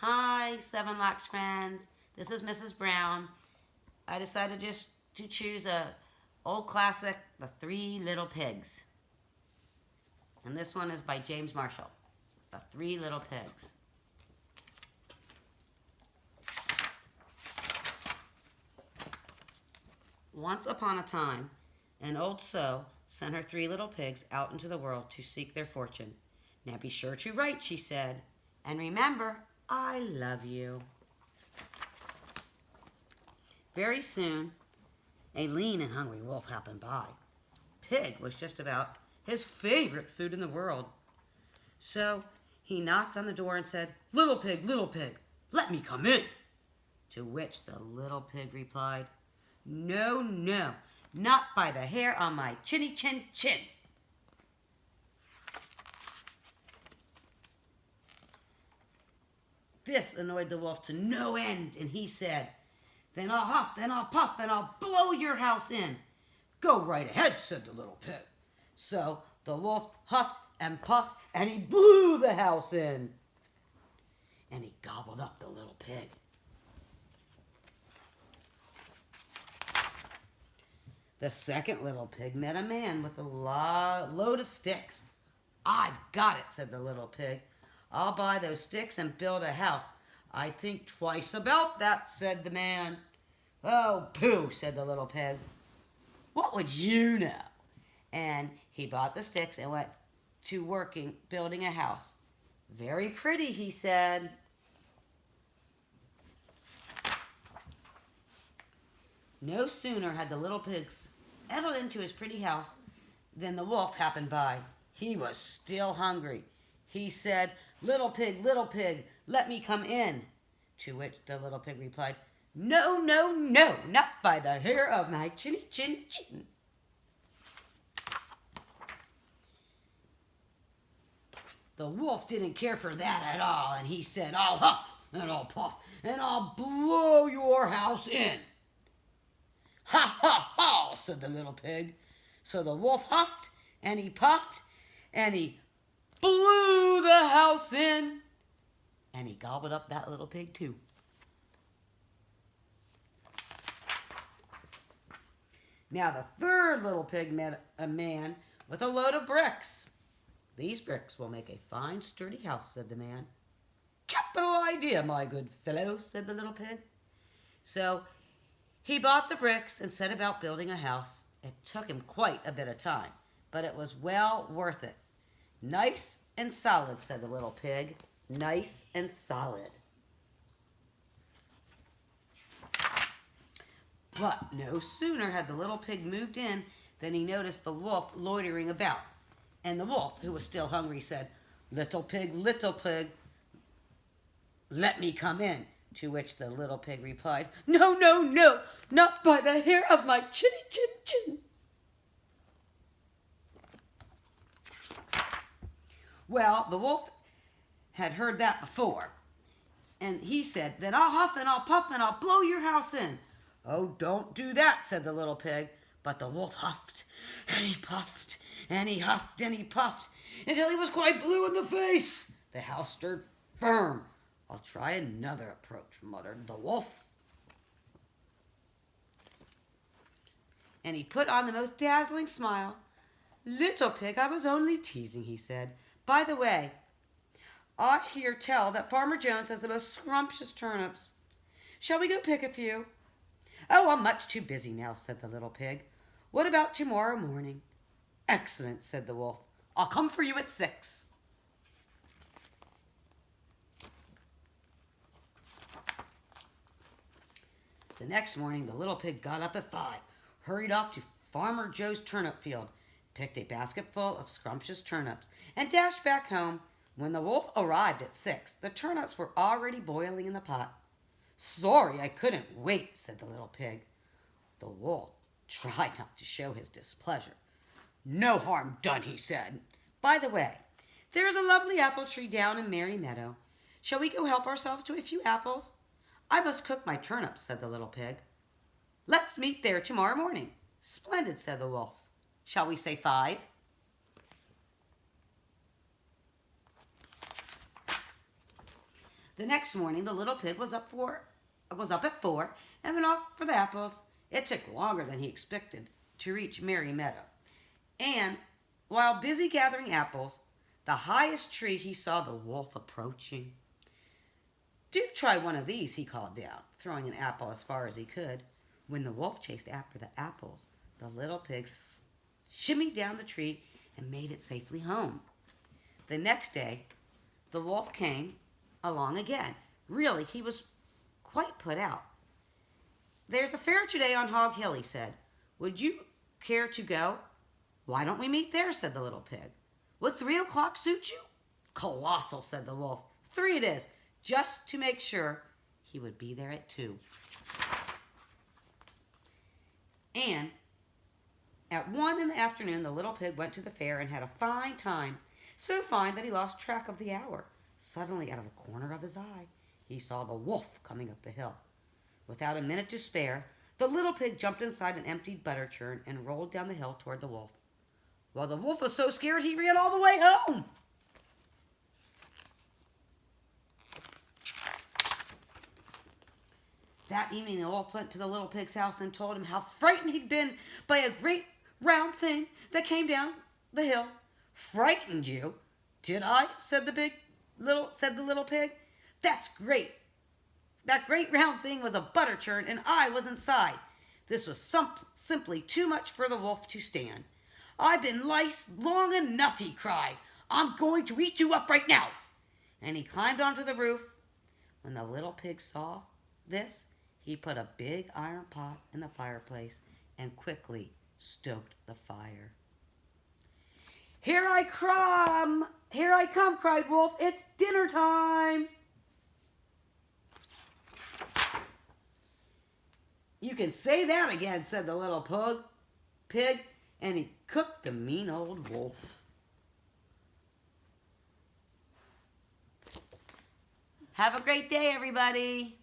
Hi, Seven Locks friends. This is Mrs. Brown. I decided just to choose a old classic, The Three Little Pigs. And this one is by James Marshall. The Three Little Pigs. Once upon a time, an old sow sent her three little pigs out into the world to seek their fortune. Now be sure to write, she said, and remember, I love you. Very soon, a lean and hungry wolf happened by. Pig was just about his favorite food in the world. So he knocked on the door and said, little pig, let me come in." To which the little pig replied, "No, no, not by the hair on my chinny chin chin." This annoyed the wolf to no end, and he said, "Then I'll huff, then I'll puff, then I'll blow your house in." "Go right ahead," said the little pig. So the wolf huffed and puffed, and he blew the house in. And he gobbled up the little pig. The second little pig met a man with a load of sticks. "I've got it," said the little pig. "I'll buy those sticks and build a house." "I think twice about that," said the man. "Oh, pooh," said the little pig. "What would you know?" And he bought the sticks and went to working, building a house. "Very pretty," he said. No sooner had the little pig settled into his pretty house than the wolf happened by. He was still hungry. He said, little pig, let me come in." To which the little pig replied, "No, no, no, not by the hair of my chinny chin chin." The wolf didn't care for that at all, and he said, "I'll huff and I'll puff and I'll blow your house in." "Ha, ha, ha," said the little pig. So the wolf huffed and he puffed and he blew the house in, and he gobbled up that little pig too. Now the third little pig met a man with a load of bricks. "These bricks will make a fine sturdy house," said the man. "Capital idea, my good fellow," said the little pig. So he bought the bricks and set about building a house. It took him quite a bit of time, but it was well worth it. "Nice and solid," said the little pig. "Nice and solid." But no sooner had the little pig moved in than he noticed the wolf loitering about. And the wolf, who was still hungry, said, little pig, let me come in." To which the little pig replied, "No, no, no, not by the hair of my chinny chin chin." Well, the wolf had heard that before, and he said, "Then I'll huff and I'll puff and I'll blow your house in." "Oh, don't do that," said the little pig. But the wolf huffed and he puffed and he huffed and he puffed until he was quite blue in the face. The house stood firm. "I'll try another approach," muttered the wolf. And he put on the most dazzling smile. "Little pig, I was only teasing," he said. "By the way, I hear tell that Farmer Jones has the most scrumptious turnips. Shall we go pick a few?" "Oh, I'm much too busy now," said the little pig. "What about tomorrow morning?" "Excellent," said the wolf. "I'll come for you at 6. The next morning, the little pig got up at 5, hurried off to Farmer Joe's turnip field, picked a basket full of scrumptious turnips, and dashed back home. When the wolf arrived at 6, the turnips were already boiling in the pot. "Sorry I couldn't wait," said the little pig. The wolf tried not to show his displeasure. "No harm done," he said. "By the way, there is a lovely apple tree down in Merry Meadow. Shall we go help ourselves to a few apples?" "I must cook my turnips," said the little pig. "Let's meet there tomorrow morning." "Splendid," said the wolf. "Shall we say 5?" The next morning, the little pig was up at 4 and went off for the apples. It took longer than he expected to reach Merry Meadow. And while busy gathering apples, the highest tree he saw the wolf approaching. "Do try one of these," he called down, throwing an apple as far as he could. When the wolf chased after the apples, the little pig shimmied down the tree and made it safely home. The next day, the wolf came along again. Really, he was quite put out. "There's a fair today on Hog Hill," he said. "Would you care to go?" "Why don't we meet there?" said the little pig. "Would 3 o'clock suit you?" "Colossal," said the wolf. "3 it is, just to make sure." He would be there at 2. And at 1 in the afternoon, the little pig went to the fair and had a fine time. So fine that he lost track of the hour. Suddenly, out of the corner of his eye, he saw the wolf coming up the hill. Without a minute to spare, the little pig jumped inside an emptied butter churn and rolled down the hill toward the wolf. Well, the wolf was so scared he ran all the way home. That evening, the wolf went to the little pig's house and told him how frightened he'd been by a great round thing that came down the hill. "Frightened you? Did I?" said the little pig. "That's great. That great round thing was a butter churn, and I was inside." This was simply too much for the wolf to stand. "I've been lice long enough," he cried. "I'm going to eat you up right now." And he climbed onto the roof. When the little pig saw this, he put a big iron pot in the fireplace and quickly stoked the fire. Here I come, cried Wolf. "It's dinner time." "You can say that again," said the little pig, and he cooked the mean old wolf. Have a great day, everybody.